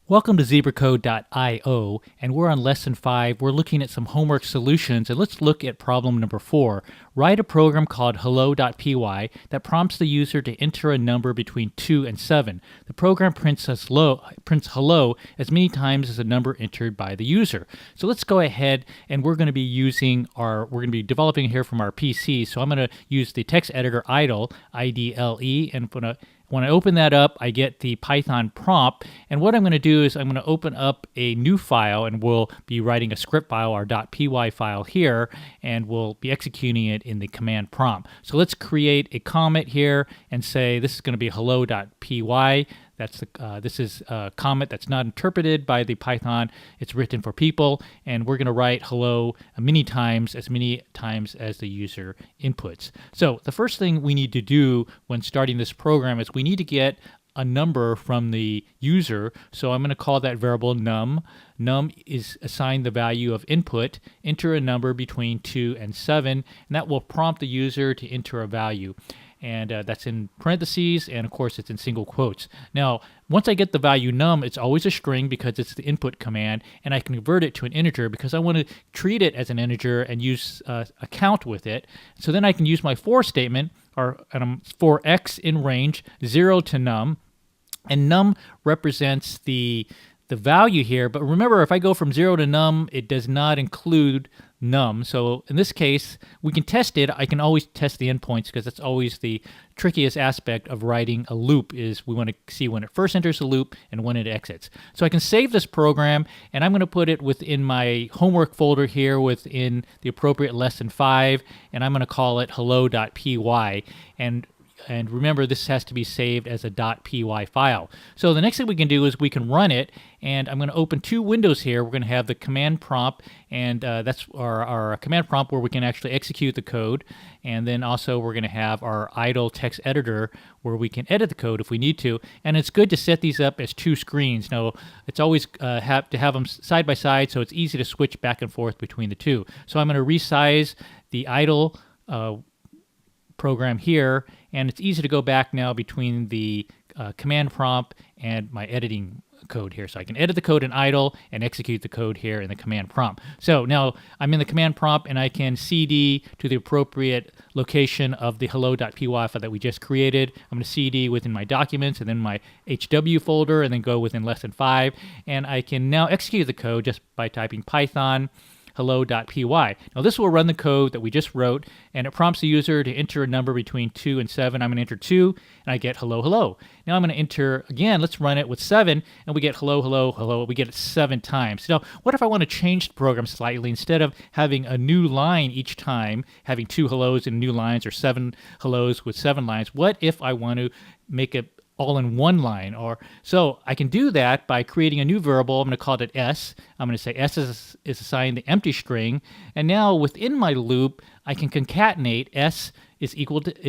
Welcome to zebracode.io, and we're on lesson 5. We're looking at some homework solutions, and let's look at problem number 4. Write a program called hello.py that prompts the user to enter a number between 2 and 7. The program prints hello as many times as the number entered by the user. So let's go ahead, and we're going to be developing here from our PC. So I'm going to use the text editor idle, IDLE, and when I open that up, I get the Python prompt, and what I'm going to do is I'm going to open up a new file, and we'll be writing a script file, our .py file here, and we'll be executing it in the command prompt. So let's create a comment here and say this is going to be hello.py. This is a comment that's not interpreted by the Python. It's written for people, and we're going to write hello as many times as the user inputs. So the first thing we need to do when starting this program is we need to get a number from the user. So I'm going to call that variable num. Num is assigned the value of input. Enter a number between 2 and 7, and that will prompt the user to enter a value. And that's in parentheses, and of course it's in single quotes. Now, once I get the value num, it's always a string because it's the input command, and I can convert it to an integer because I want to treat it as an integer and use a count with it. So then I can use my for statement, for x in range 0 to num, and num represents the value here. But remember, if I go from 0 to num, it does not include num. So in this case, we can test it. I can always test the endpoints because that's always the trickiest aspect of writing a loop, is we want to see when it first enters the loop and when it exits. So I can save this program, and I'm going to put it within my homework folder here within the appropriate lesson 5, and I'm going to call it hello.py. And remember, this has to be saved as a .py file. So the next thing we can do is we can run it, and I'm going to open two windows here. We're going to have the command prompt, and that's our command prompt where we can actually execute the code. And then also we're going to have our idle text editor where we can edit the code if we need to. And it's good to set these up as two screens. Now, it's always have to have them side by side, so it's easy to switch back and forth between the two. So I'm going to resize the idle program here, and it's easy to go back now between the command prompt and my editing code here. So I can edit the code in idle and execute the code here in the command prompt. So now I'm in the command prompt, and I can cd to the appropriate location of the hello.py file that we just created. I'm going to cd within my documents and then my HW folder, and then go within lesson 5. And I can now execute the code just by typing Python hello.py. Now this will run the code that we just wrote, and it prompts the user to enter a number between 2 and 7. I'm going to enter 2, and I get hello, hello. Now I'm going to enter, again, let's run it with 7, and we get hello, hello, hello. We get it 7 times. Now, what if I want to change the program slightly? Instead of having a new line each time, having 2 hellos in new lines, or 7 hellos with 7 lines, what if I want to make it all in one line? So I can do that by creating a new variable. I'm going to call it s. I'm going to say s is assigned the empty string, and now within my loop I can concatenate s is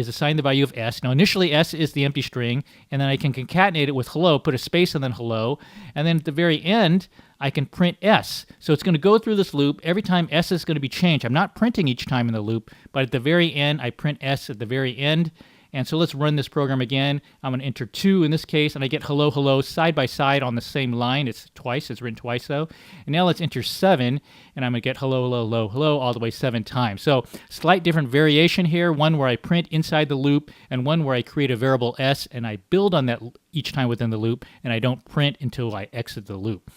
assigned the value of s. Now initially s is the empty string, and then I can concatenate it with hello, put a space and then hello, and then at the very end I can print s. So it's going to go through this loop. Every time s is going to be changed. I'm not printing each time in the loop, but at the very end I print s at the very end. And so let's run this program again. I'm going to enter 2 in this case, and I get hello, hello side by side on the same line. It's written twice though. And now let's enter 7, and I'm going to get hello, hello, hello, hello all the way 7 times. So slight different variation here, one where I print inside the loop, and one where I create a variable s, and I build on that each time within the loop, and I don't print until I exit the loop.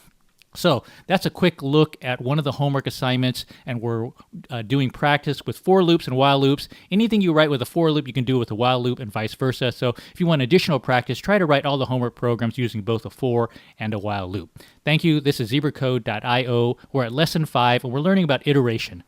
So that's a quick look at one of the homework assignments, and we're doing practice with for loops and while loops. Anything you write with a for loop, you can do with a while loop and vice versa. So if you want additional practice, try to write all the homework programs using both a for and a while loop. Thank you. This is zebracode.io. We're at lesson 5, and we're learning about iteration.